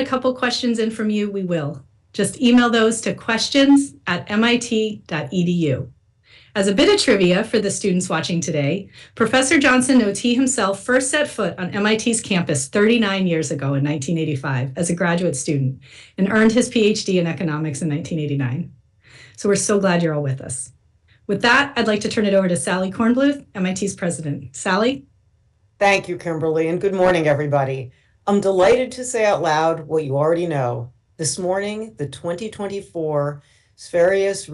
couple questions in from you, we will. Just email those to questions@mit.edu. As a bit of trivia for the students watching today, Professor Johnson knows he himself first set foot on MIT's campus 39 years ago in 1985 as a graduate student and earned his PhD in economics in 1989. So we're so glad you're all with us. With that, I'd like to turn it over to Sally Kornbluth, MIT's president. Sally? Thank you, Kimberly, and good morning, everybody. I'm delighted to say out loud what you already know. This morning, the 2024 Sverige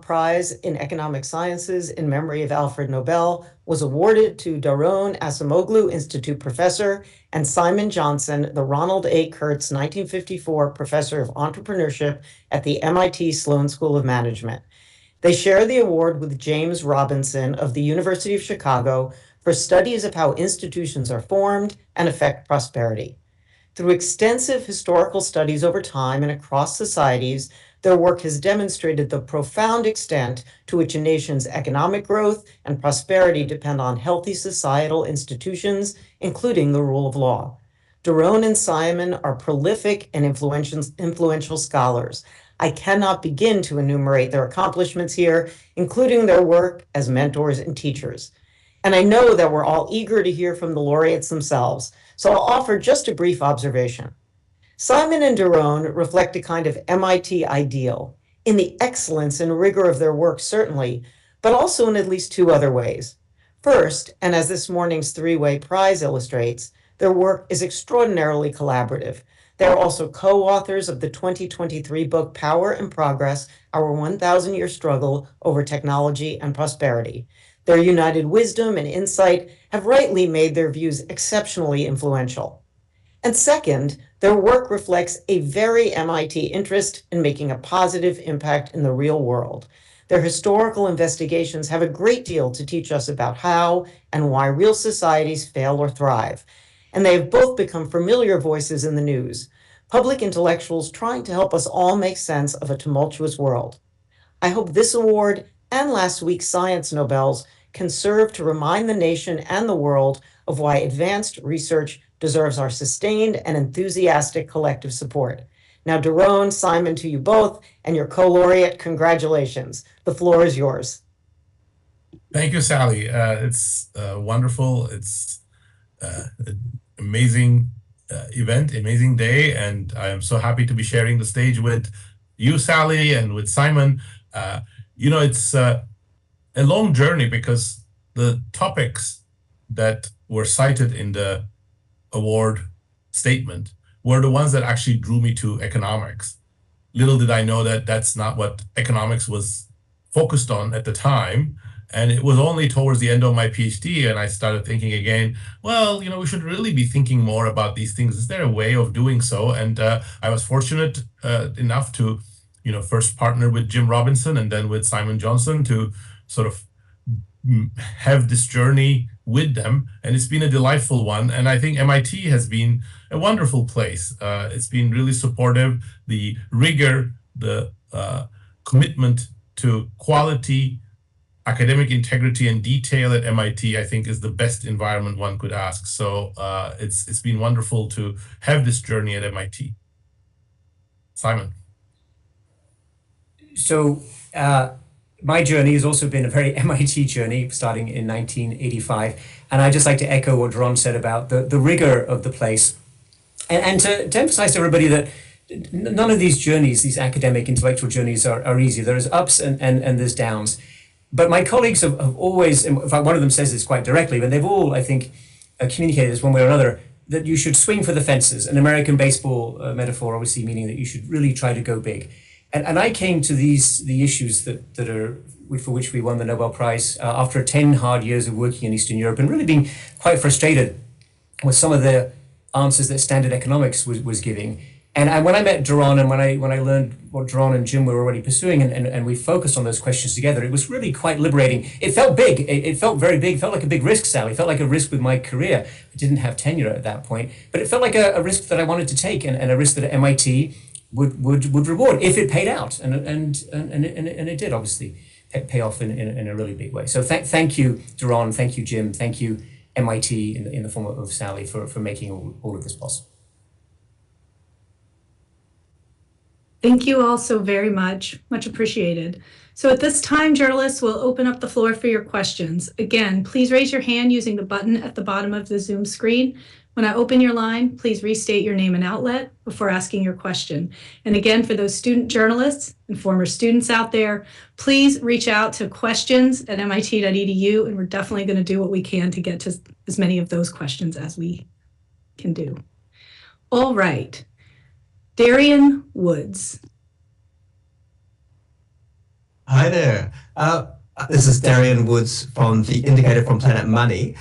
Prize in Economic Sciences in memory of Alfred Nobel was awarded to Daron Acemoglu Institute professor and Simon Johnson, the Ronald A. Kurtz 1954 professor of entrepreneurship at the MIT Sloan School of Management. They share the award with James Robinson of the University of Chicago for studies of how institutions are formed and affect prosperity. Through extensive historical studies over time and across societies, their work has demonstrated the profound extent to which a nation's economic growth and prosperity depend on healthy societal institutions, including the rule of law. Daron and Simon are prolific and influential scholars. I cannot begin to enumerate their accomplishments here, including their work as mentors and teachers. And I know that we're all eager to hear from the laureates themselves, so I'll offer just a brief observation. Simon and Daron reflect a kind of MIT ideal, in the excellence and rigor of their work certainly, but also in at least two other ways. First, and as this morning's three-way prize illustrates, their work is extraordinarily collaborative. They're also co-authors of the 2023 book Power and Progress, Our 1,000-Year Struggle Over Technology and Prosperity. Their united wisdom and insight have rightly made their views exceptionally influential. And second, their work reflects a very MIT interest in making a positive impact in the real world. Their historical investigations have a great deal to teach us about how and why real societies fail or thrive. And they have both become familiar voices in the news, public intellectuals trying to help us all make sense of a tumultuous world. I hope this award and last week's Science Nobels can serve to remind the nation and the world of why advanced research deserves our sustained and enthusiastic collective support. Now, Daron, Simon, to you both, and your co-laureate, congratulations. The floor is yours. Thank you, Sally. It's wonderful. It's an amazing event, amazing day, and I am so happy to be sharing the stage with you, Sally, and with Simon. It's a long journey because the topics that were cited in the award statement were the ones that actually drew me to economics. Little did I know that that's not what economics was focused on at the time. And it was only towards the end of my PhD and I started thinking again, well, we should really be thinking more about these things. Is there a way of doing so? And I was fortunate enough to, first partner with Jim Robinson and then with Simon Johnson to sort of have this journey with them. And it's been a delightful one. And I think MIT has been a wonderful place. It's been really supportive. The rigor, the commitment to quality, academic integrity and detail at MIT, I think, is the best environment one could ask. So it's been wonderful to have this journey at MIT. Simon. So my journey has also been a very MIT journey, starting in 1985. And I'd just like to echo what Daron said about the rigor of the place. And to emphasize to everybody that none of these journeys, these academic intellectual journeys are easy. There's ups and there's downs. But my colleagues have always, in fact, one of them says this quite directly, but they've all, I think, communicated this one way or another, that you should swing for the fences. An American baseball metaphor, obviously, meaning that you should really try to go big. And I came to the issues that are for which we won the Nobel Prize after 10 hard years of working in Eastern Europe and really being quite frustrated with some of the answers that standard economics was giving. And when I met Daron and when I learned what Daron and Jim were already pursuing and we focused on those questions together, it was really quite liberating. It felt big. It felt very big. It felt like a big risk, Sally. It felt like a risk with my career. I didn't have tenure at that point, but it felt like a risk that I wanted to take and a risk that MIT would reward if it paid out. And it did obviously pay off in a really big way. So thank you, Daron. Thank you, Jim. Thank you, MIT in the form of Sally for making all of this possible. Thank you all so very much. Much appreciated. So at this time, journalists will open up the floor for your questions. Again, please raise your hand using the button at the bottom of the Zoom screen. When I open your line, please restate your name and outlet before asking your question. And again, for those student journalists and former students out there, please reach out to questions@mit.edu, and we're definitely going to do what we can to get to as many of those questions as we can do. All right. Daron Woods. Hi there. This is Daron Woods from the Indicator from Planet Money.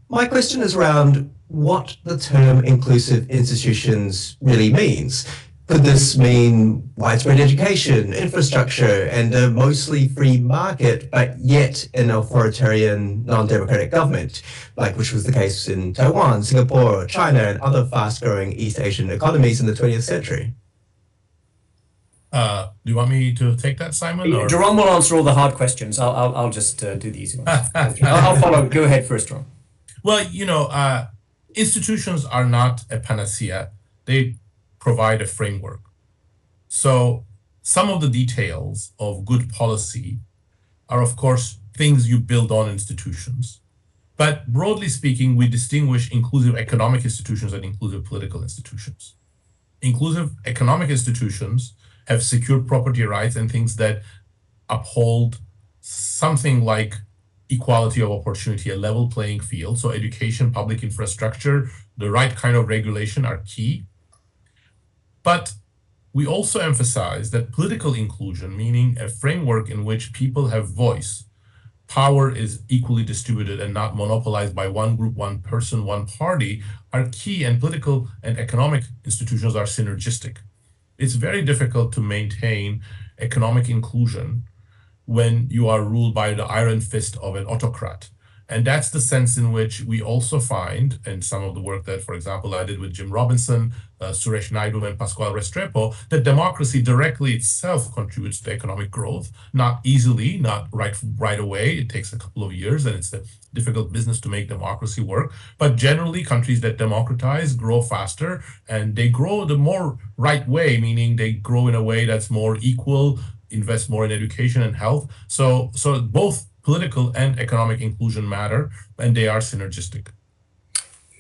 My question is around what the term inclusive institutions really means. Could this mean widespread education, infrastructure, and a mostly free market, but yet an authoritarian, non-democratic government, like which was the case in Taiwan, Singapore, China, and other fast-growing East Asian economies in the 20th century? Do you want me to take that, Simon? Or? Daron will answer all the hard questions. I'll just do the easy ones. I'll follow. Go ahead first, Daron. Well, institutions are not a panacea. They provide a framework. So some of the details of good policy are, of course, things you build on institutions. But broadly speaking, we distinguish inclusive economic institutions and inclusive political institutions. Inclusive economic institutions have secure property rights and things that uphold something like equality of opportunity, a level playing field. So education, public infrastructure, the right kind of regulation are key. But we also emphasize that political inclusion, meaning a framework in which people have voice, power is equally distributed and not monopolized by one group, one person, one party, are key, and political and economic institutions are synergistic. It's very difficult to maintain economic inclusion when you are ruled by the iron fist of an autocrat. And that's the sense in which we also find in some of the work that, for example, I did with Jim Robinson, Suresh Naidu, and Pascual Restrepo, that democracy directly itself contributes to economic growth, not easily, not right away. It takes a couple of years, and it's a difficult business to make democracy work. But generally, countries that democratize grow faster, and they grow the more right way, meaning they grow in a way that's more equal, invest more in education and health. So both political and economic inclusion matter, and they are synergistic.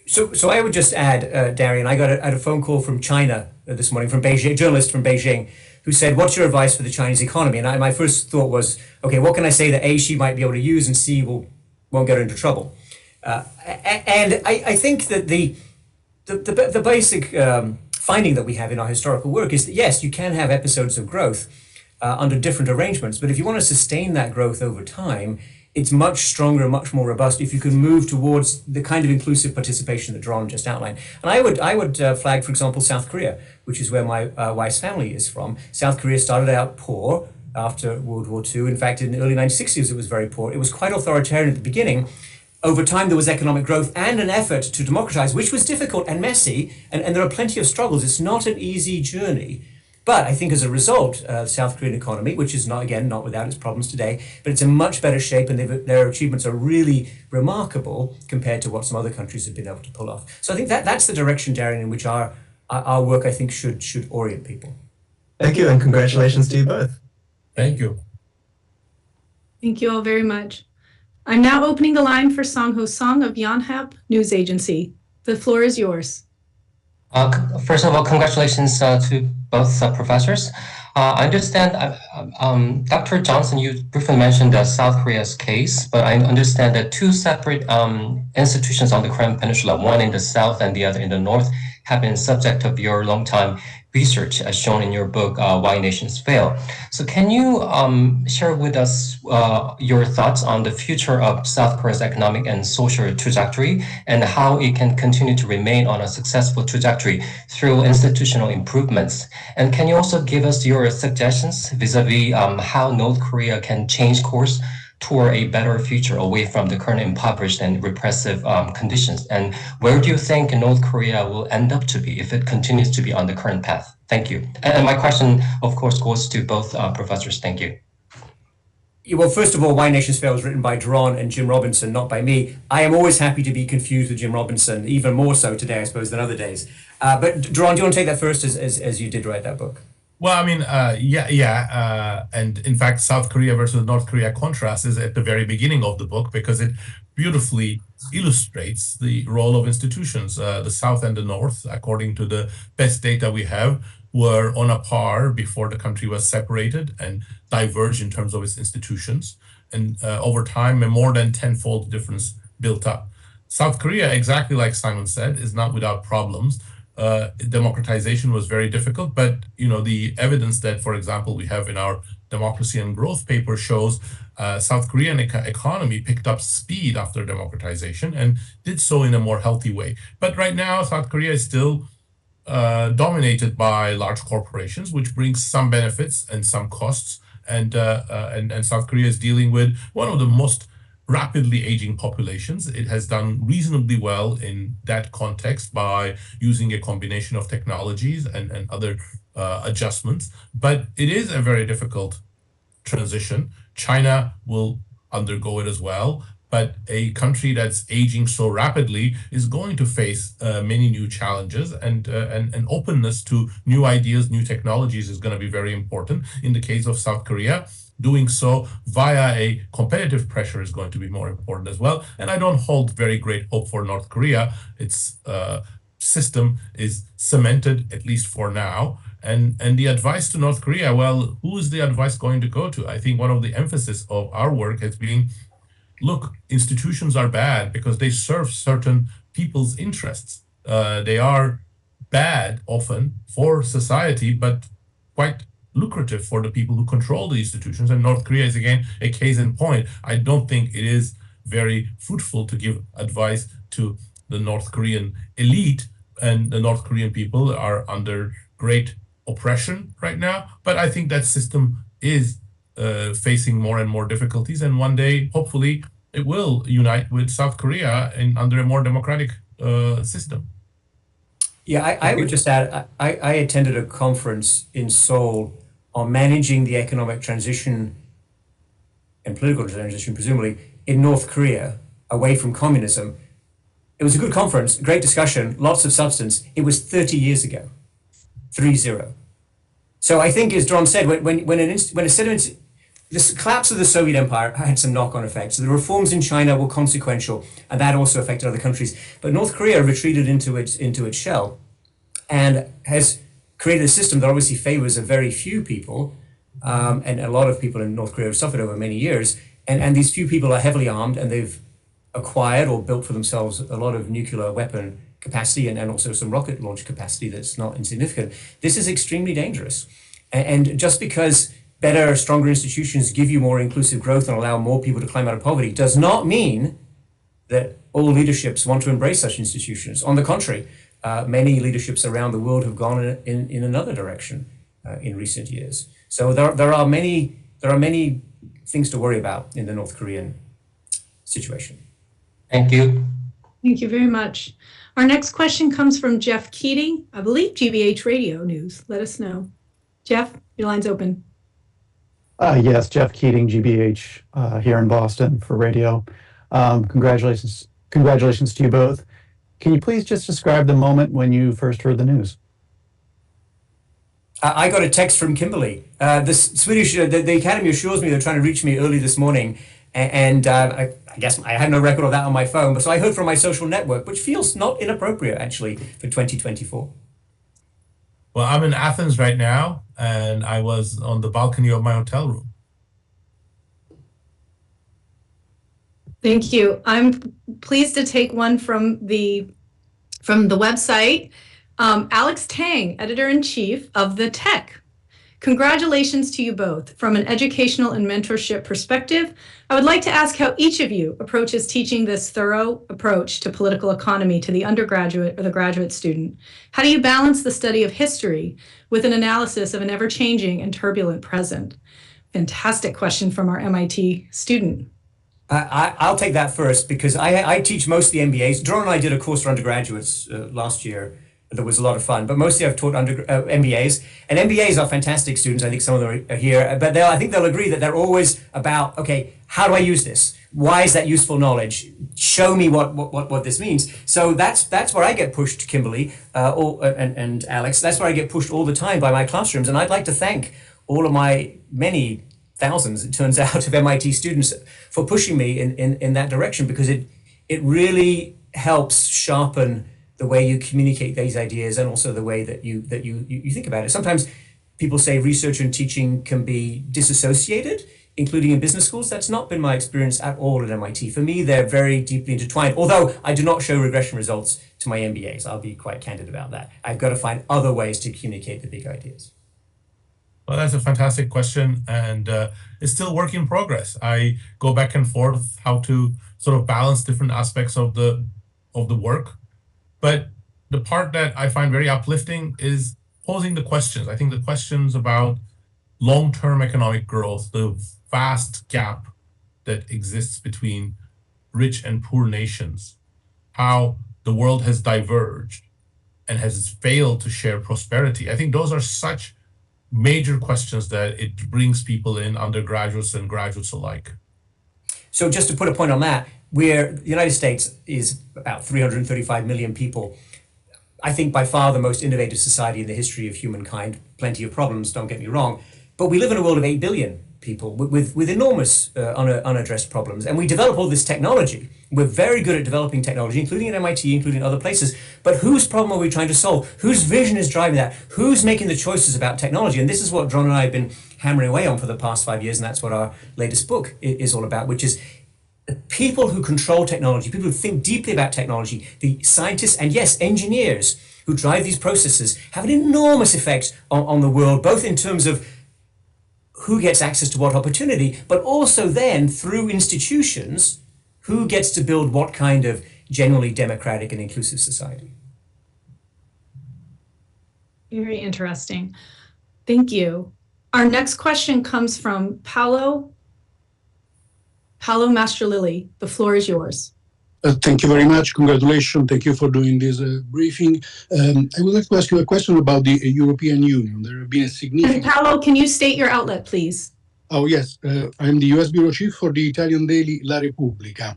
So I would just add, Daron, I got a phone call from China this morning, from Beijing, a journalist from Beijing, who said, "What's your advice for the Chinese economy?" And my first thought was, okay, what can I say that A, she might be able to use, and C, won't get her into trouble? And I think that the basic finding that we have in our historical work is that, yes, you can have episodes of growth under different arrangements, but if you want to sustain that growth over time, it's much stronger and much more robust if you can move towards the kind of inclusive participation that Daron just outlined. And I would flag, for example, South Korea, which is where my wife's family is from. South Korea started out poor after World War II. In fact, in the early 1960s, it was very poor. It was quite authoritarian at the beginning. Over time, there was economic growth and an effort to democratize, which was difficult and messy, and there are plenty of struggles. It's not an easy journey. But I think as a result, the South Korean economy, which is not without its problems today, but it's in much better shape, and their achievements are really remarkable compared to what some other countries have been able to pull off. So I think that's the direction, Daron, in which our work, I think, should orient people. Thank you, and congratulations to you both. Thank you. Thank you all very much. I'm now opening the line for Song Ho Song of Yonhap News Agency. The floor is yours. First of all, congratulations to both professors. I understand, Dr. Johnson, you briefly mentioned South Korea's case, but I understand that two separate institutions on the Korean Peninsula, one in the south and the other in the north, have been subject of your long-time research as shown in your book, Why Nations Fail. So can you share with us your thoughts on the future of South Korea's economic and social trajectory and how it can continue to remain on a successful trajectory through institutional improvements? And can you also give us your suggestions vis-a-vis how North Korea can change course toward a better future away from the current impoverished and repressive conditions? And where do you think North Korea will end up to be if it continues to be on the current path? Thank you. And my question, of course, goes to both professors. Thank you. Well, first of all, Why Nations Fail was written by Daron and Jim Robinson, not by me. I am always happy to be confused with Jim Robinson, even more so today, I suppose, than other days. But Daron, do you want to take that first as you did write that book? Well, I mean, and in fact, South Korea versus North Korea contrast is at the very beginning of the book because it beautifully illustrates the role of institutions. The South and the North, according to the best data we have, were on a par before the country was separated and diverged in terms of its institutions. And over time, a more than tenfold difference built up. South Korea, exactly like Simon said, is not without problems. Democratization was very difficult, but the evidence that, for example, we have in our democracy and growth paper shows South Korean economy picked up speed after democratization and did so in a more healthy way. But right now, South Korea is still dominated by large corporations, which brings some benefits and some costs. And South Korea is dealing with one of the most rapidly aging populations. It has done reasonably well in that context by using a combination of technologies and other adjustments. But it is a very difficult transition. China will undergo it as well. But a country that's aging so rapidly is going to face many new challenges, and openness to new ideas, new technologies is going to be very important. In the case of South Korea, doing so via a competitive pressure is going to be more important as well. And I don't hold very great hope for North Korea. Its system is cemented, at least for now. And the advice to North Korea, well, who is the advice going to go to? I think one of the emphasis of our work has been, look, institutions are bad because they serve certain people's interests. They are bad often for society, but quite lucrative for the people who control the institutions. And North Korea is, again, a case in point. I don't think it is very fruitful to give advice to the North Korean elite, and the North Korean people are under great oppression right now. But I think that system is facing more and more difficulties, and one day, hopefully, it will unite with South Korea under a more democratic system. Yeah, I would just add, I attended a conference in Seoul on managing the economic transition and political transition, presumably, in North Korea, away from communism. It was a good conference, great discussion, lots of substance. It was 30 years ago, 3-0. So I think, as Daron said, this collapse of the Soviet Empire had some knock-on effects. The reforms in China were consequential, and that also affected other countries. But North Korea retreated into its shell and has created a system that obviously favors a very few people, and a lot of people in North Korea have suffered over many years. And these few people are heavily armed, and they've acquired or built for themselves a lot of nuclear weapon capacity and also some rocket launch capacity that's not insignificant. This is extremely dangerous. And just because better, stronger institutions give you more inclusive growth and allow more people to climb out of poverty does not mean that all leaderships want to embrace such institutions. On the contrary, many leaderships around the world have gone in another direction in recent years. So there are many things to worry about in the North Korean situation. Thank you. Thank you very much. Our next question comes from Jeff Keating, I believe GBH Radio News. Let us know. Jeff, your line's open. Yes, Jeff Keating, GBH, here in Boston for radio. Congratulations to you both. Can you please just describe the moment when you first heard the news? I got a text from Kimberly. The Swedish, the Academy assures me they're trying to reach me early this morning, and I guess I had no record of that on my phone, but so I heard from my social network, which feels not inappropriate actually for 2024. Well, I'm in Athens right now, and I was on the balcony of my hotel room. Thank you. I'm pleased to take one from the website. Alex Tang, editor-in-chief of The Tech. Congratulations to you both. From an educational and mentorship perspective, I would like to ask how each of you approaches teaching this thorough approach to political economy to the undergraduate or the graduate student. How do you balance the study of history with an analysis of an ever-changing and turbulent present? Fantastic question from our MIT student. I'll take that first because I teach most of the MBAs. Daron and I did a course for undergraduates last year, that was a lot of fun. But mostly I've taught MBAs, and MBAs are fantastic students. I think some of them are here, but I think they'll agree that they're always about, okay, how do I use this? Why is that useful knowledge? Show me what this means. So that's where I get pushed, Kimberly, and Alex. That's where I get pushed all the time by my classrooms, and I'd like to thank all of my many thousands, it turns out, of MIT students for pushing me in that direction, because it really helps sharpen the way you communicate these ideas and also the way that you think about it. Sometimes people say research and teaching can be disassociated, including in business schools. That's not been my experience at all at MIT. For me, they're very deeply intertwined, although I do not show regression results to my MBAs. I'll be quite candid about that. I've got to find other ways to communicate the big ideas. Well, that's a fantastic question, and it's still work in progress. I go back and forth how to sort of balance different aspects of the work. But the part that I find very uplifting is posing the questions. I think the questions about long-term economic growth, the vast gap that exists between rich and poor nations, how the world has diverged and has failed to share prosperity. I think those are such major questions that it brings people in, undergraduates and graduates alike. So just to put a point on that, where the United States is about 335 million people, I think by far the most innovative society in the history of humankind. Plenty of problems, don't get me wrong, but we live in a world of 8 billion people with enormous unaddressed problems, and we develop all this technology. We're very good at developing technology, including at MIT, including other places, but whose problem are we trying to solve? Whose vision is driving that? Who's making the choices about technology? And this is what Daron and I have been hammering away on for the past 5 years, and that's what our latest book is all about, which is people who control technology, people who think deeply about technology, the scientists and yes, engineers who drive these processes have an enormous effect on the world, both in terms of who gets access to what opportunity, but also then through institutions, who gets to build what kind of genuinely democratic and inclusive society. Very interesting. Thank you. Our next question comes from Paolo Mastrolilli. The floor is yours. Thank you very much. Congratulations. Thank you for doing this briefing. I would like to ask you a question about the European Union. There have been a significant... And Paolo, can you state your outlet, please? Oh, yes. I'm the US Bureau Chief for the Italian daily La Repubblica.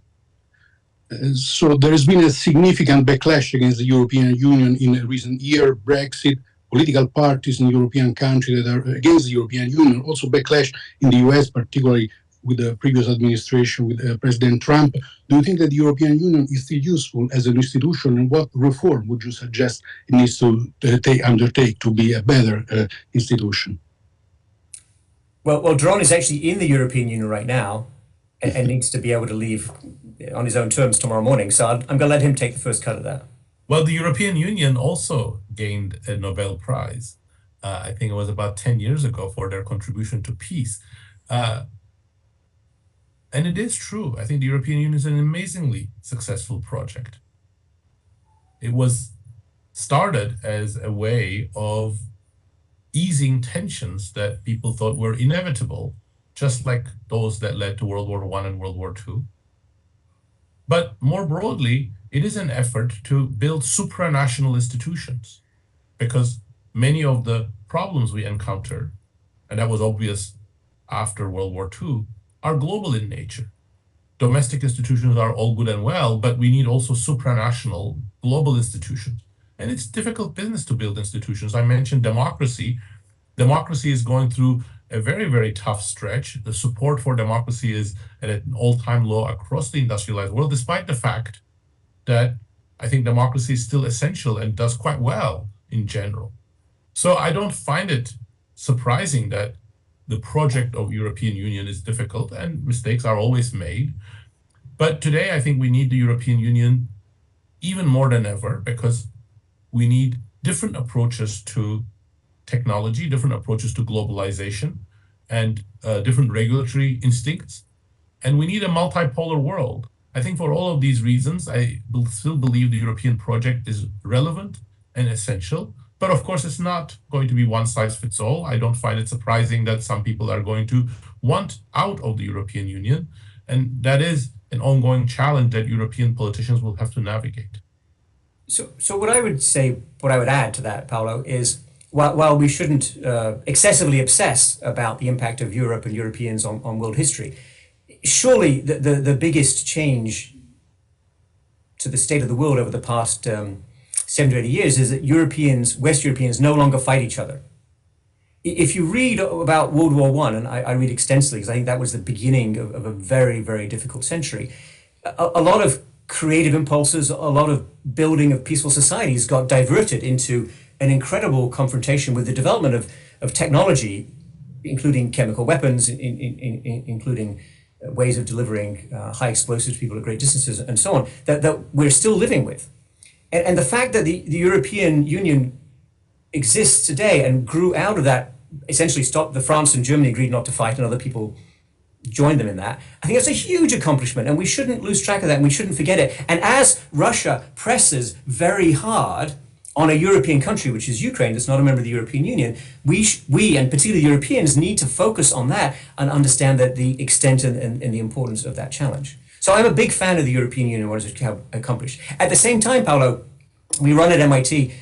So there has been a significant backlash against the European Union in a recent year. Brexit, political parties in European countries that are against the European Union, also backlash in the US, particularly with the previous administration, with President Trump. Do you think that the European Union is still useful as an institution, and what reform would you suggest it needs to undertake to be a better institution? Well, Daron is actually in the European Union right now and needs to be able to leave on his own terms tomorrow morning. So I'm going to let him take the first cut of that. Well, the European Union also gained a Nobel Prize. I think it was about 10 years ago for their contribution to peace. And it is true. I think the European Union is an amazingly successful project. It was started as a way of easing tensions that people thought were inevitable, just like those that led to World War I and World War II. But more broadly, it is an effort to build supranational institutions, because many of the problems we encountered, and that was obvious after World War II, are global in nature. Domestic institutions are all good and well, but we need also supranational global institutions. And it's difficult business to build institutions. I mentioned democracy. Democracy is going through a very, very tough stretch. The support for democracy is at an all-time low across the industrialized world, despite the fact that I think democracy is still essential and does quite well in general. So I don't find it surprising that the project of European Union is difficult and mistakes are always made. But today, I think we need the European Union even more than ever, because we need different approaches to technology, different approaches to globalization, and different regulatory instincts. And we need a multipolar world. I think for all of these reasons, I still believe the European project is relevant and essential. But of course, it's not going to be one size fits all. I don't find it surprising that some people are going to want out of the European Union. And that is an ongoing challenge that European politicians will have to navigate. So what I would say, what I would add to that, Paolo, is while we shouldn't excessively obsess about the impact of Europe and Europeans on world history, surely the biggest change to the state of the world over the past 70 or 80 years is that West Europeans no longer fight each other. If you read about World War I, and I read extensively because I think that was the beginning of a very, very difficult century, a lot of creative impulses, a lot of building of peaceful societies got diverted into an incredible confrontation with the development of technology, including chemical weapons, including ways of delivering high explosives to people at great distances and so on, that we're still living with. And the fact that the European Union exists today and grew out of that, essentially stopped the France and Germany agreed not to fight and other people joined them in that. I think that's a huge accomplishment and we shouldn't lose track of that and we shouldn't forget it. And as Russia presses very hard on a European country, which is Ukraine, that's not a member of the European Union, we and particularly Europeans need to focus on that and understand that the extent and the importance of that challenge. So I'm a big fan of the European Union and what it's accomplished. At the same time, Paolo, we run at MIT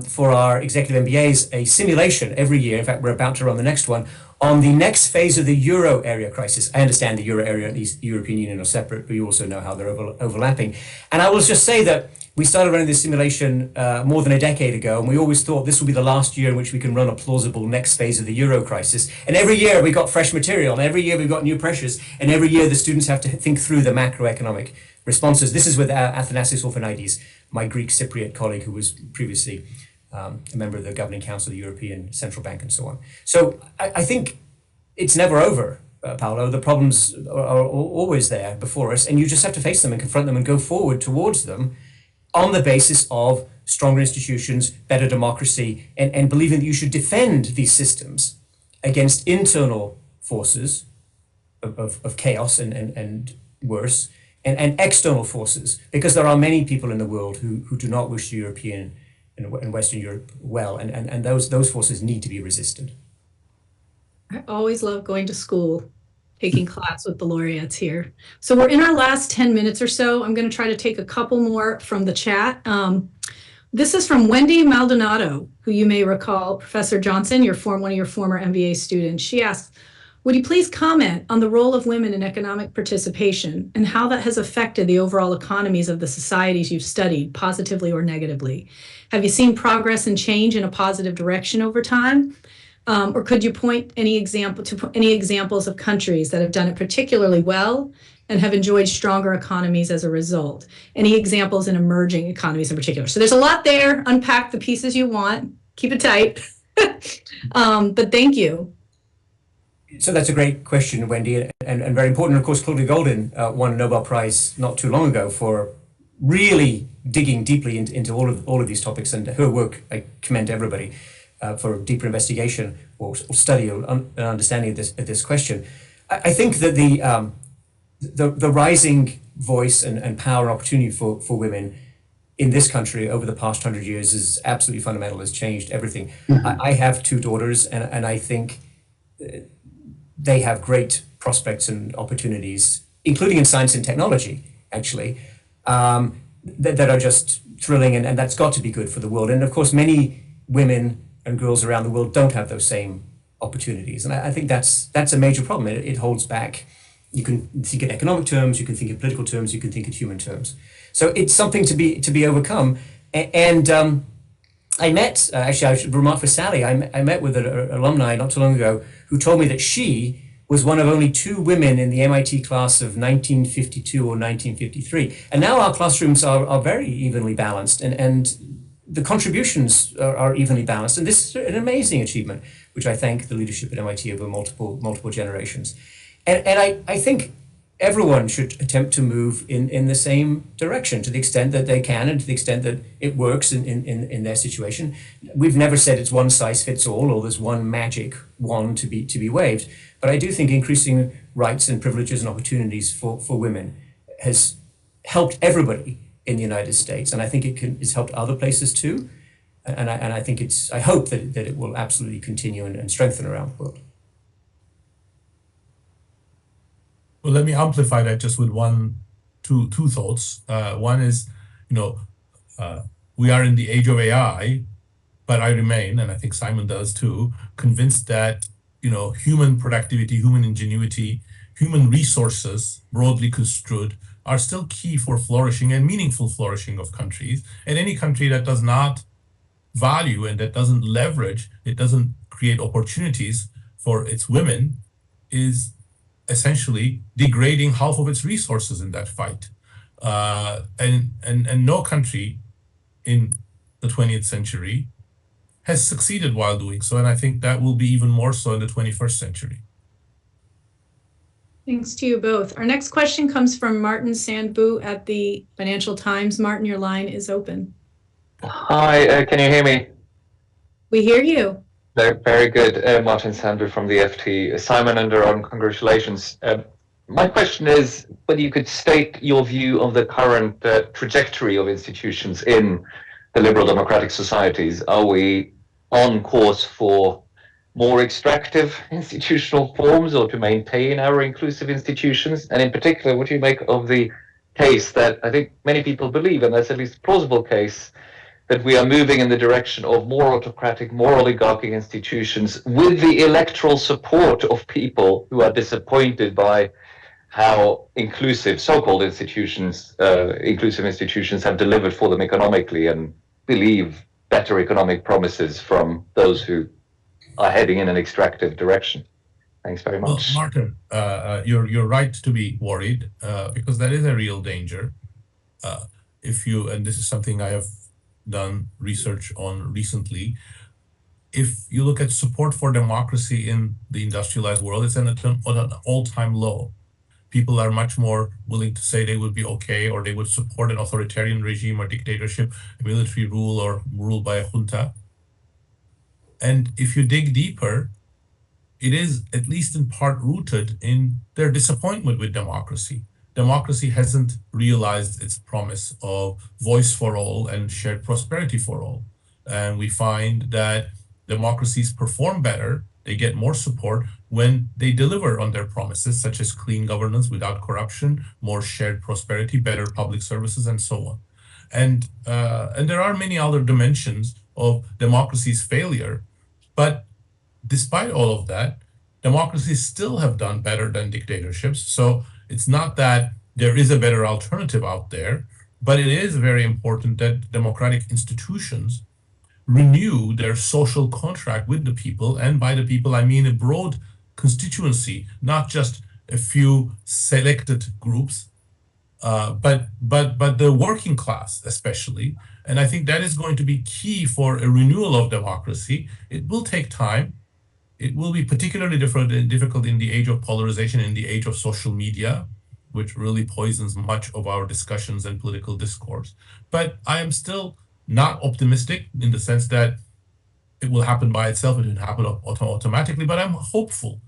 for our executive MBAs a simulation every year. In fact, we're about to run the next one on the next phase of the euro area crisis. I understand the euro area and the European Union are separate, but you also know how they're overlapping. And I will just say that we started running this simulation more than a decade ago, and we always thought this will be the last year in which we can run a plausible next phase of the euro crisis. And every year we got fresh material, and every year we've got new pressures, and every year the students have to think through the macroeconomic responses. This is with Athanasios Orphanides, my Greek Cypriot colleague who was previously a member of the Governing Council of the European Central Bank and so on. So I think it's never over, Paolo. The problems are always there before us, and you just have to face them and confront them and go forward towards them on the basis of stronger institutions, better democracy, and believing that you should defend these systems against internal forces of chaos and worse, and external forces, because there are many people in the world who do not wish European and Western Europe well, and those forces need to be resisted. I always love going to school, taking class with the laureates here. So we're in our last 10 minutes or so. I'm going to try to take a couple more from the chat. This is from Wendy Maldonado, who you may recall, Professor Johnson, one of your former MBA students. She asks, would you please comment on the role of women in economic participation and how that has affected the overall economies of the societies you've studied, positively or negatively? Have you seen progress and change in a positive direction over time? Or could you point to any examples of countries that have done it particularly well and have enjoyed stronger economies as a result? Any examples in emerging economies in particular? So there's a lot there. Unpack the pieces you want. Keep it tight. But thank you. So that's a great question, Wendy, and very important. Of course, Claudia Goldin won a Nobel Prize not too long ago for really digging deeply into all of these topics, and her work I commend everybody for deeper investigation or study or understanding of this question. I think that the rising voice and power and opportunity for women in this country over the past 100 years is absolutely fundamental, has changed everything. Mm-hmm. I have two daughters, and I think they have great prospects and opportunities, including in science and technology, actually, that are just thrilling, and that's got to be good for the world. And of course, many women and girls around the world don't have those same opportunities. And I think that's a major problem. It holds back. You can think in economic terms, you can think in political terms, you can think in human terms. So it's something to be overcome. And I met, actually I should remark for Sally, I met with an alumni not too long ago who told me that she was one of only 2 women in the MIT class of 1952 or 1953. And now our classrooms are very evenly balanced, and the contributions are evenly balanced. And this is an amazing achievement, which I thank the leadership at MIT over multiple generations. And I think everyone should attempt to move in the same direction to the extent that they can and to the extent that it works in their situation. We've never said it's one size fits all or there's one magic wand to be waved. But I do think increasing rights and privileges and opportunities for women has helped everybody in the United States. And I think it's helped other places too. And I hope that it will absolutely continue and strengthen around the world. Well, let me amplify that just with two thoughts. One is, we are in the age of AI, but I remain, and I think Simon does too, convinced that, human productivity, human ingenuity, human resources, broadly construed, are still key for flourishing and meaningful flourishing of countries. And any country that does not value and that doesn't leverage, it doesn't create opportunities for its women, is essentially degrading half of its resources in that fight. And no country in the 20th century has succeeded while doing so. And I think that will be even more so in the 21st century. Thanks to you both. Our next question comes from Martin Sandbu at the Financial Times. Martin, your line is open. Hi, can you hear me? We hear you. Very good. Martin Sandbu from the FT. Simon and Daron, congratulations. My question is whether you could state your view of the current trajectory of institutions in the liberal democratic societies. Are we on course for more extractive institutional forms or to maintain our inclusive institutions? And in particular, what do you make of the case that I think many people believe, and that's at least a plausible case, that we are moving in the direction of more autocratic, more oligarchic institutions with the electoral support of people who are disappointed by how inclusive so-called institutions, inclusive institutions have delivered for them economically and believe better economic promises from those who are heading in an extractive direction. Thanks very much. Well, Martin, you're right to be worried because that is a real danger. And this is something I have done research on recently. If you look at support for democracy in the industrialized world, it's at an all-time low. People are much more willing to say they would be okay, or they would support an authoritarian regime or dictatorship, military rule, or rule by a junta. And if you dig deeper, it is at least in part rooted in their disappointment with democracy. Democracy hasn't realized its promise of voice for all and shared prosperity for all. And we find that democracies perform better, they get more support when they deliver on their promises, such as clean governance without corruption, more shared prosperity, better public services, and so on. And there are many other dimensions of democracy's failure. But despite all of that, democracies still have done better than dictatorships. So it's not that there is a better alternative out there, but it is very important that democratic institutions renew their social contract with the people. And by the people, I mean a broad constituency, not just a few selected groups, but the working class especially. And I think that is going to be key for a renewal of democracy. It will take time. It will be particularly difficult in the age of polarization, in the age of social media, which really poisons much of our discussions and political discourse. But I am still not optimistic in the sense that it will happen by itself, it will happen automatically, but I'm hopeful.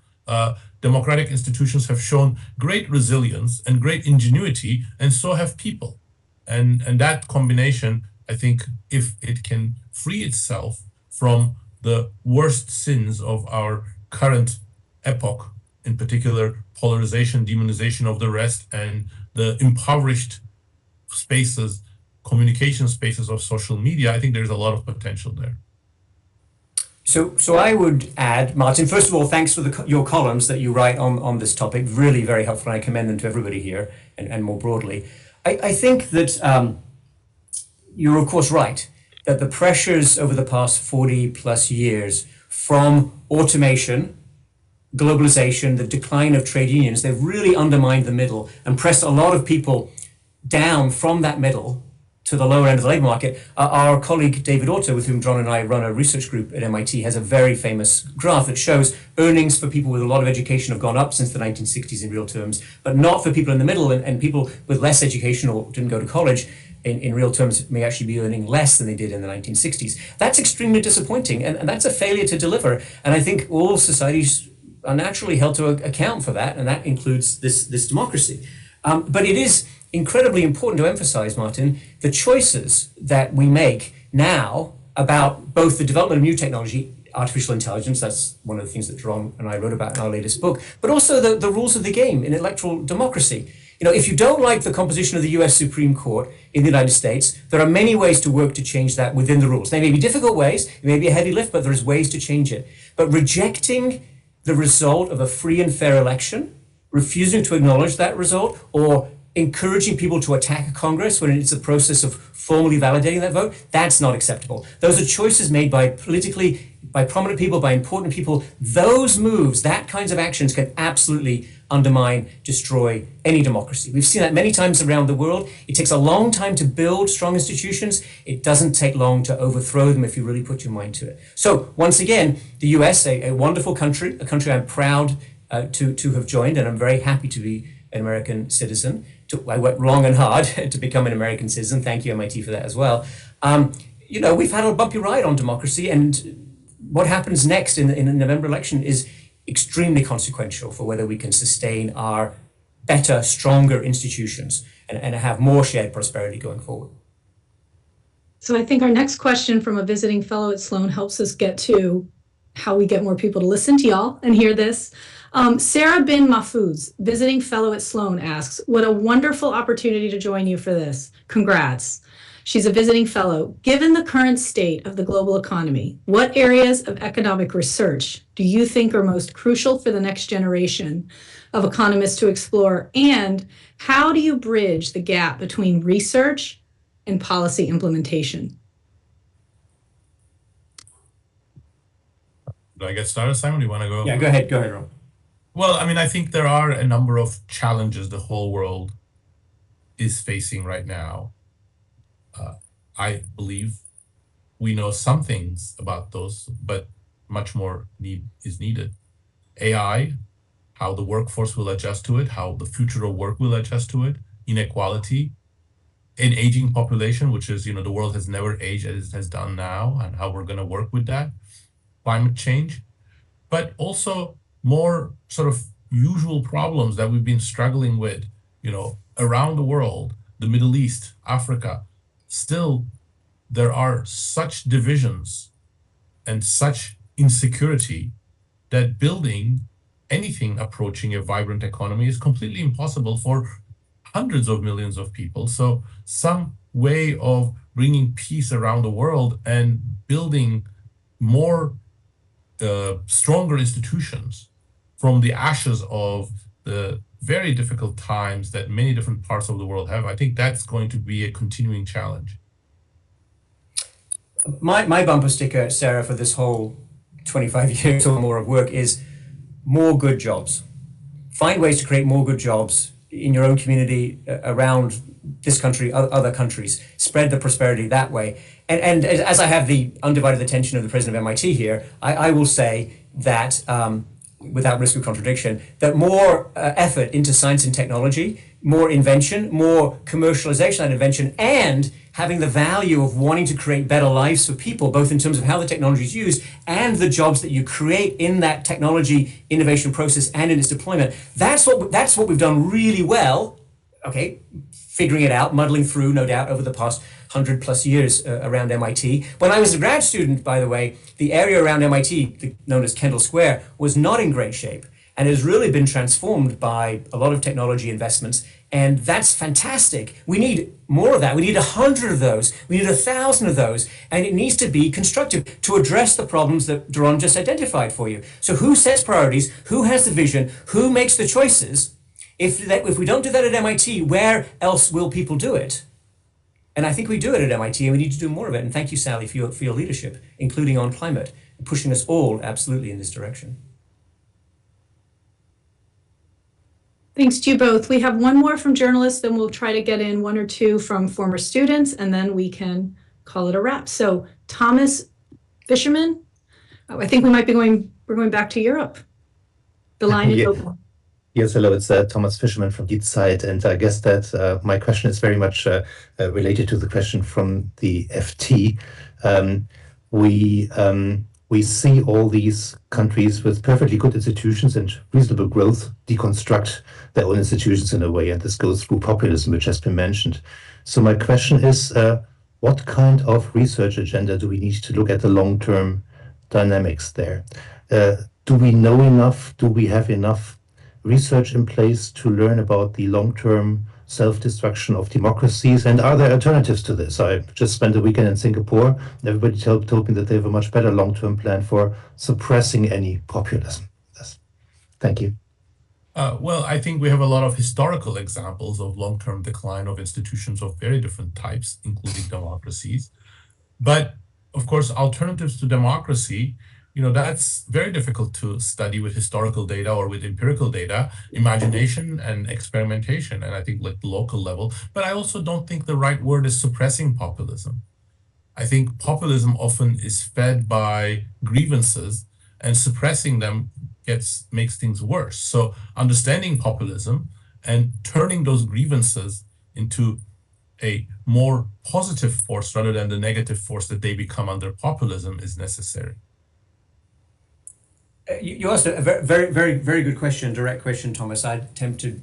Democratic institutions have shown great resilience and great ingenuity, and so have people. And that combination, I think, if it can free itself from the worst sins of our current epoch, in particular polarization, demonization of the rest, and the impoverished spaces, communication spaces of social media, I think there's a lot of potential there. So I would add, Martin, first of all, thanks for your columns that you write on this topic. Really very helpful, and I commend them to everybody here and more broadly. I think that you're, of course, right, that the pressures over the past 40 plus years from automation, globalization, the decline of trade unions, they've really undermined the middle and pressed a lot of people down from that middle to the lower end of the labor market. Our colleague David Otto, with whom Daron and I run a research group at MIT, has a very famous graph that shows earnings for people with a lot of education have gone up since the 1960s in real terms, but not for people in the middle, and people with less education or didn't go to college in real terms may actually be earning less than they did in the 1960s. That's extremely disappointing, and that's a failure to deliver. And I think all societies are naturally held to account for that, and that includes this democracy. But it is incredibly important to emphasize, Martin, the choices that we make now about both the development of new technology, artificial intelligence, that's one of the things that Daron and I wrote about in our latest book, but also the rules of the game in electoral democracy. If you don't like the composition of the US Supreme Court in the United States, there are many ways to work to change that within the rules. They may be difficult ways, it may be a heavy lift, but there's ways to change it. But rejecting the result of a free and fair election, refusing to acknowledge that result, or encouraging people to attack Congress when it's a process of formally validating that vote, that's not acceptable. Those are choices made by prominent people, by important people. Those moves, that kinds of actions can absolutely undermine, destroy any democracy. We've seen that many times around the world. It takes a long time to build strong institutions. It doesn't take long to overthrow them if you really put your mind to it. So once again, the US, a wonderful country, a country I'm proud to have joined, and I'm very happy to be an American citizen. I worked long and hard to become an American citizen. Thank you, MIT, for that as well. We've had a bumpy ride on democracy, and what happens next in the November election is extremely consequential for whether we can sustain our better, stronger institutions and have more shared prosperity going forward. So I think our next question from a visiting fellow at Sloan helps us get to how we get more people to listen to y'all and hear this. Sarah bin Mahfouz, visiting fellow at Sloan, asks, what a wonderful opportunity to join you for this. Congrats. She's a visiting fellow. Given the current state of the global economy, what areas of economic research do you think are most crucial for the next generation of economists to explore? And how do you bridge the gap between research and policy implementation? Do I get started, Simon? Do you want to go? Yeah, go ahead, Rob. Well, I think there are a number of challenges the whole world is facing right now. I believe we know some things about those, but much more is needed. AI, how the workforce will adjust to it, how the future of work will adjust to it, inequality, an aging population, which is, the world has never aged as it has done now, and how we're going to work with that, climate change, but also more sort of usual problems that we've been struggling with, around the world, the Middle East, Africa. Still, there are such divisions and such insecurity that building anything approaching a vibrant economy is completely impossible for hundreds of millions of people. So some way of bringing peace around the world and building more stronger institutions from the ashes of the very difficult times that many different parts of the world have, I think that's going to be a continuing challenge. My bumper sticker, Sarah, for this whole 25 years or more of work is more good jobs. Find ways to create more good jobs in your own community, around this country, other countries. Spread the prosperity that way. And as I have the undivided attention of the president of MIT here, I will say that, without risk of contradiction, that more effort into science and technology, more invention, more commercialization of invention, and having the value of wanting to create better lives for people, both in terms of how the technology is used and the jobs that you create in that technology innovation process and in its deployment. That's what we've done really well, okay, figuring it out, muddling through, no doubt, over the past 100+ years around MIT. When I was a grad student, by the way, the area around MIT, known as Kendall Square, was not in great shape and has really been transformed by a lot of technology investments. And that's fantastic. We need more of that. We need 100 of those. We need 1,000 of those. And it needs to be constructive to address the problems that Daron just identified for you. So who sets priorities? Who has the vision? Who makes the choices? If we don't do that at MIT, where else will people do it? And I think we do it at MIT, and we need to do more of it. And thank you, Sally, for your leadership, including on climate, pushing us all absolutely in this direction. Thanks to you both. We have one more from journalists, then we'll try to get in one or two from former students, and then we can call it a wrap. So Thomas Fisherman, I think we're going back to Europe. The line is open. Yes, hello, it's Thomas Fisherman from Die Zeit, and I guess that my question is very much related to the question from the FT. We see all these countries with perfectly good institutions and reasonable growth deconstruct their own institutions in a way, and this goes through populism, which has been mentioned. So my question is, what kind of research agenda do we need to look at the long-term dynamics there? Do we know enough? Do we have enough research in place to learn about the long-term self-destruction of democracies? And are there alternatives to this? I just spent a weekend in Singapore. Everybody told me that they have a much better long-term plan for suppressing any populism. Yes. Thank you. Well, I think we have a lot of historical examples of long-term decline of institutions of very different types, including democracies. But of course, alternatives to democracy, that's very difficult to study with historical data or with empirical data, imagination and experimentation, and I think like the local level. But I also don't think the right word is suppressing populism. I think populism often is fed by grievances, and suppressing them makes things worse. So understanding populism and turning those grievances into a more positive force rather than the negative force that they become under populism is necessary. You asked a very, very, very good question, direct question, Thomas. I'd attempt to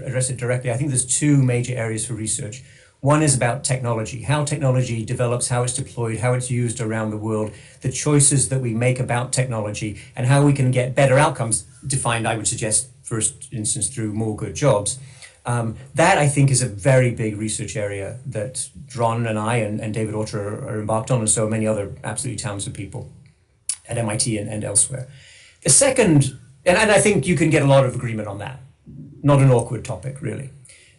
address it directly. I think there's two major areas for research. One is about technology, how technology develops, how it's deployed, how it's used around the world, the choices that we make about technology, and how we can get better outcomes, defined, I would suggest, first instance, through more good jobs. That, I think, is a very big research area that Daron and I and David Autor are embarked on, and so many other absolutely talented people at MIT and elsewhere. The second, and I think you can get a lot of agreement on that, not an awkward topic, really.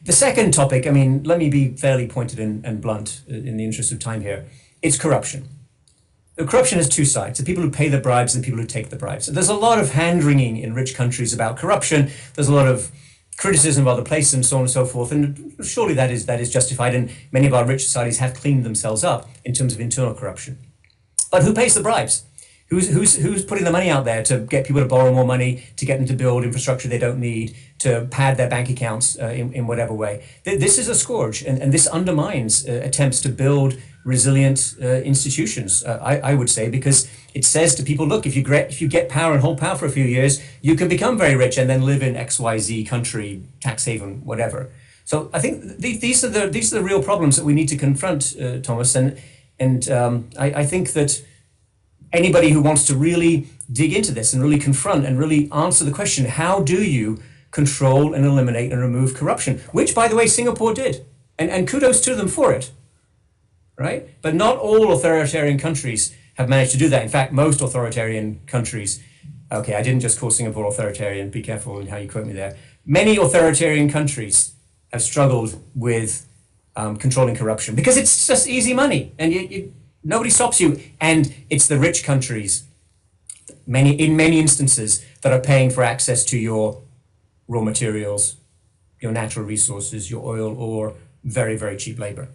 The second topic, I mean, let me be fairly pointed and blunt in the interest of time here. It's corruption. Corruption has two sides, the people who pay the bribes and the people who take the bribes. There's a lot of hand-wringing in rich countries about corruption. There's a lot of criticism of other places and so on and so forth, and surely that is justified, and many of our rich societies have cleaned themselves up in terms of internal corruption. But who pays the bribes? Who's putting the money out there to get people to borrow more money, to get them to build infrastructure they don't need, to pad their bank accounts in whatever way? This is a scourge, and this undermines attempts to build resilient institutions, I would say, because it says to people, look, if you get power and hold power for a few years, you can become very rich and then live in XYZ country, tax haven, whatever. So I think these are the real problems that we need to confront, Thomas, and I think that anybody who wants to really dig into this and really confront and really answer the question, how do you control and eliminate and remove corruption? Which, by the way, Singapore did. And kudos to them for it, right? But not all authoritarian countries have managed to do that. In fact, most authoritarian countries, okay, I didn't just call Singapore authoritarian, be careful in how you quote me there. Many authoritarian countries have struggled with controlling corruption because it's just easy money, and nobody stops you, and it's the rich countries, in many instances, that are paying for access to your raw materials, your natural resources, your oil, or very, very cheap labor.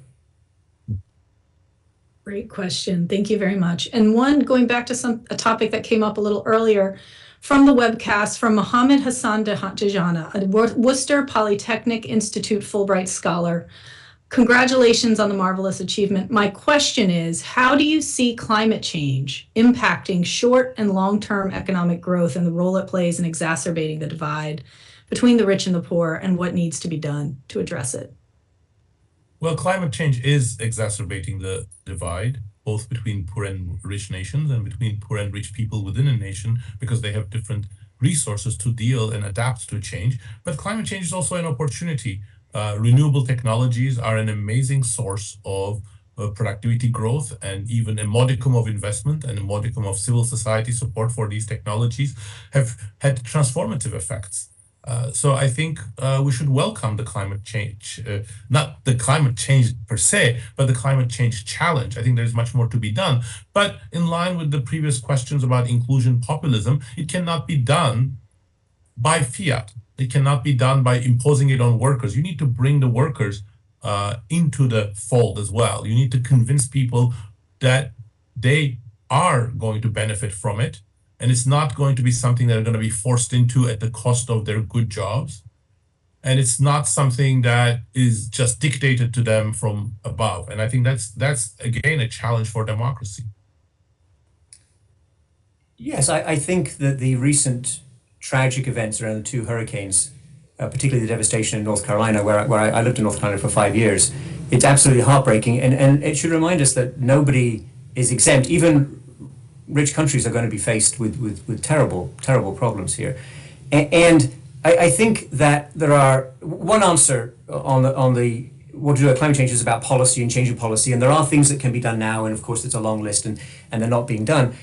Great question. Thank you very much. And one, going back to a topic that came up a little earlier from the webcast from Mohammed Hassan Dejana, a Worcester Polytechnic Institute Fulbright Scholar. Congratulations on the marvelous achievement. My question is, how do you see climate change impacting short and long-term economic growth and the role it plays in exacerbating the divide between the rich and the poor, and what needs to be done to address it? Well, climate change is exacerbating the divide, both between poor and rich nations and between poor and rich people within a nation, because they have different resources to deal and adapt to change. But climate change is also an opportunity. Renewable technologies are an amazing source of productivity growth, and even a modicum of investment and a modicum of civil society support for these technologies have had transformative effects. So I think we should welcome the climate change, not the climate change per se, but the climate change challenge. I think there's much more to be done. But in line with the previous questions about inclusion populism, it cannot be done by fiat. It cannot be done by imposing it on workers. You need to bring the workers into the fold as well. You need to convince people that they are going to benefit from it, and it's not going to be something that are going to be forced into at the cost of their good jobs. And it's not something that is just dictated to them from above. And I think that's again, a challenge for democracy. Yes, I think that the recent tragic events around the two hurricanes, particularly the devastation in North Carolina, where I lived in North Carolina for 5 years, it's absolutely heartbreaking. And it should remind us that nobody is exempt. Even rich countries are going to be faced with terrible, terrible problems here. And I think that there are one answer on the what to do about climate change is about policy and changing policy, and there are things that can be done now, and of course it's a long list, and they're not being done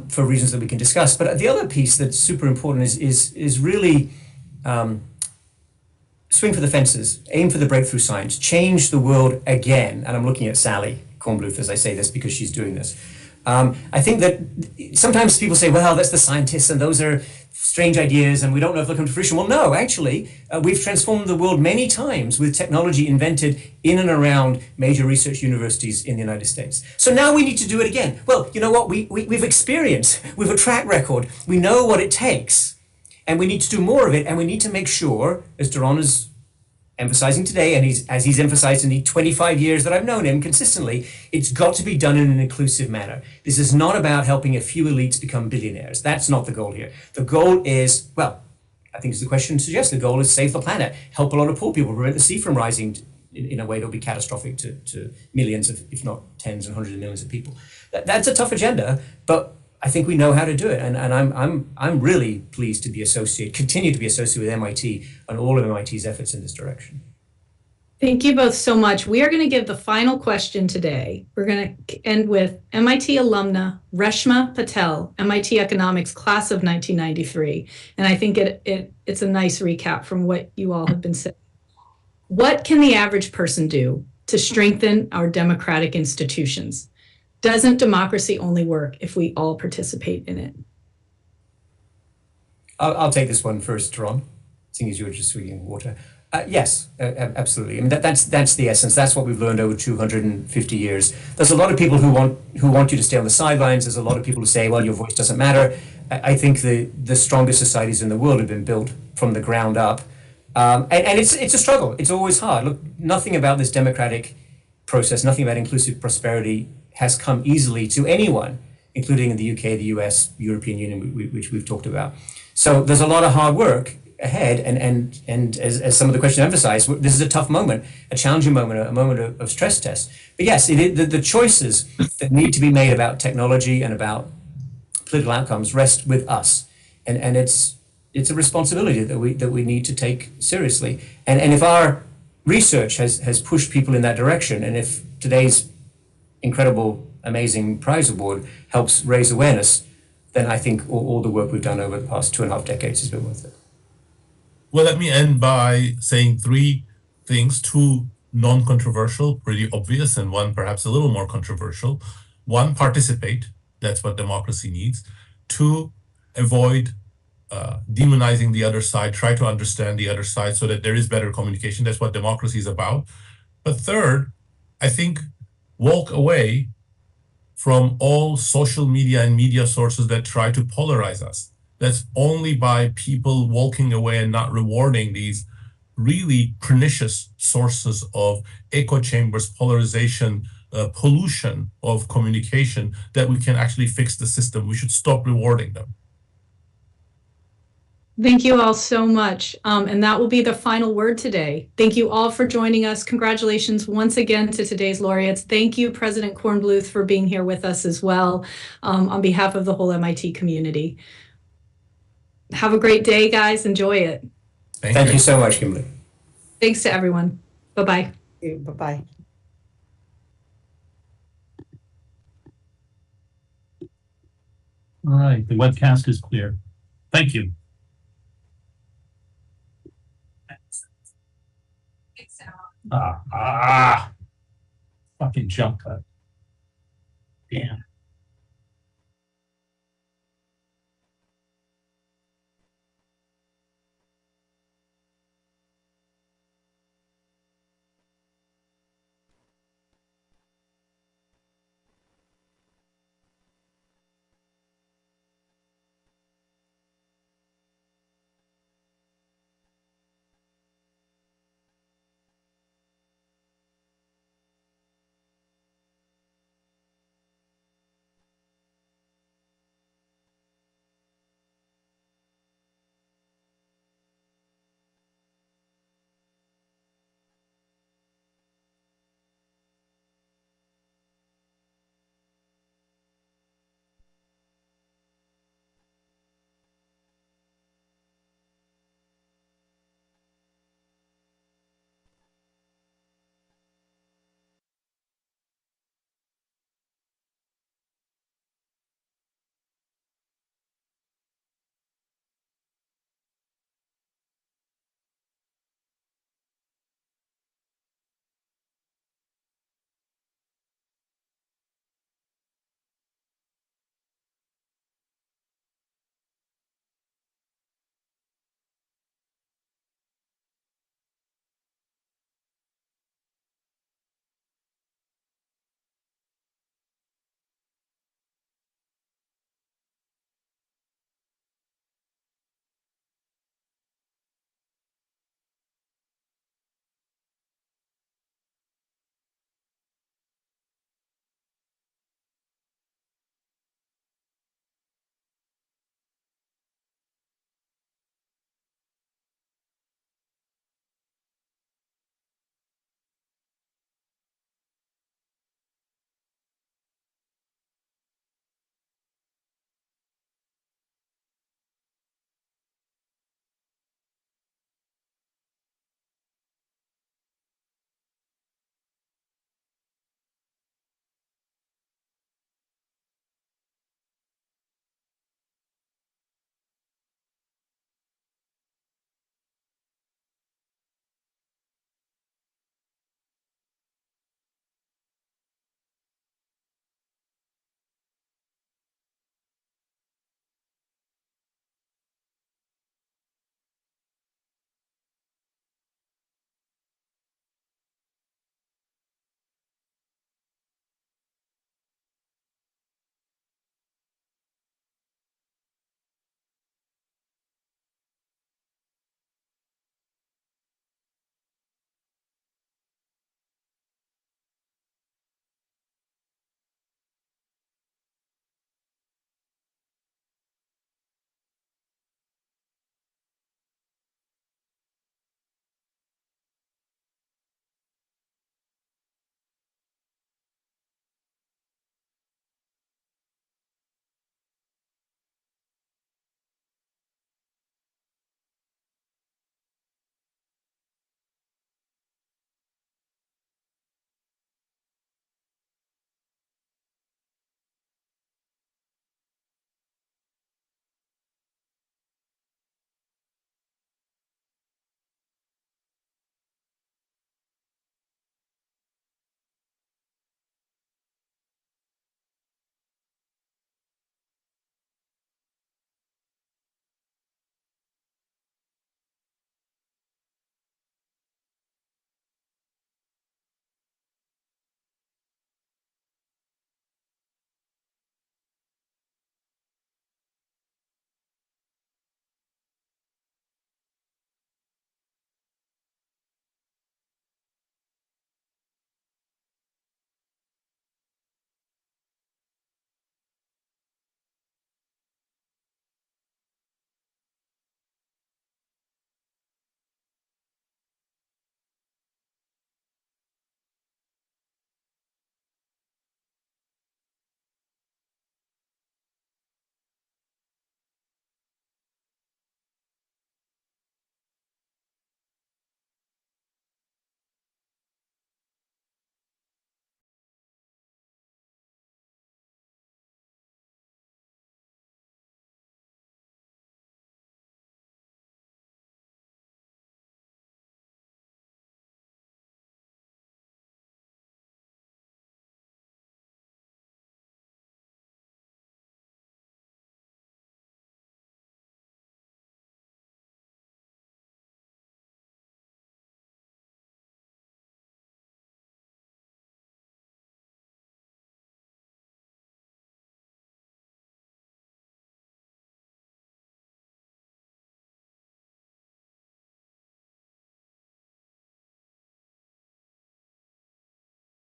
for reasons that we can discuss. But the other piece that's super important is really swing for the fences, aim for the breakthrough science, change the world again. And I'm looking at Sally Kornbluth as I say this because she's doing this. I think that sometimes people say, well, that's the scientists and those are strange ideas and we don't know if they'll come to fruition. Well, no, actually, we've transformed the world many times with technology invented in and around major research universities in the United States. So now we need to do it again. Well, you know what? We've experienced, we have a track record, we know what it takes, and we need to do more of it, and we need to make sure, as Daron is emphasizing today, and as he's emphasized in the 25 years that I've known him consistently, it's got to be done in an inclusive manner. This is not about helping a few elites become billionaires. That's not the goal here. The goal is, well, I think as the question suggests, the goal is save the planet, help a lot of poor people, prevent the sea from rising in a way that will be catastrophic to millions of, if not tens and hundreds of millions of people. That's a tough agenda, but I think we know how to do it, and I'm really pleased to be continue to be associated with MIT and all of MIT's efforts in this direction. Thank you both so much. We are going to give the final question today. We're going to end with MIT alumna Reshma Patel, MIT Economics class of 1993, and I think it's a nice recap from what you all have been saying. What can the average person do to strengthen our democratic institutions? Doesn't democracy only work if we all participate in it? I'll take this one first, Daron, seeing as you were just swinging water. Yes, absolutely. I mean, that's the essence. That's what we've learned over 250 years. There's a lot of people who want you to stay on the sidelines. There's a lot of people who say, well, your voice doesn't matter. I think the strongest societies in the world have been built from the ground up. And it's a struggle. It's always hard. Look, nothing about this democratic process, nothing about inclusive prosperity has come easily to anyone, including in the UK, the US, European Union, which we've talked about. So there's a lot of hard work ahead, and as some of the questions emphasized, this is a tough moment, a challenging moment, a moment of stress test. But yes, the choices that need to be made about technology and about political outcomes rest with us, and it's a responsibility that we need to take seriously. And if our research has pushed people in that direction, and if today's incredible, amazing prize award helps raise awareness, then I think all the work we've done over the past 2.5 decades has been worth it. Well, let me end by saying 3 things, 2 non-controversial, pretty obvious, and 1 perhaps a little more controversial. 1, participate. That's what democracy needs. 2, avoid demonizing the other side, try to understand the other side so that there is better communication. That's what democracy is about. But 3rd, I think walk away from all social media and media sources that try to polarize us. That's only by people walking away and not rewarding these really pernicious sources of echo chambers, polarization, pollution of communication that we can actually fix the system. We should stop rewarding them. Thank you all so much. And that will be the final word today. Thank you all for joining us. Congratulations once again to today's laureates. Thank you, President Kornbluth, for being here with us as well, on behalf of the whole MIT community. Have a great day, guys. Enjoy it. Thank you so much, Kimberly. Thanks to everyone. Bye-bye. Bye-bye. All right, the webcast is clear. Thank you. Fucking jump cut. Damn.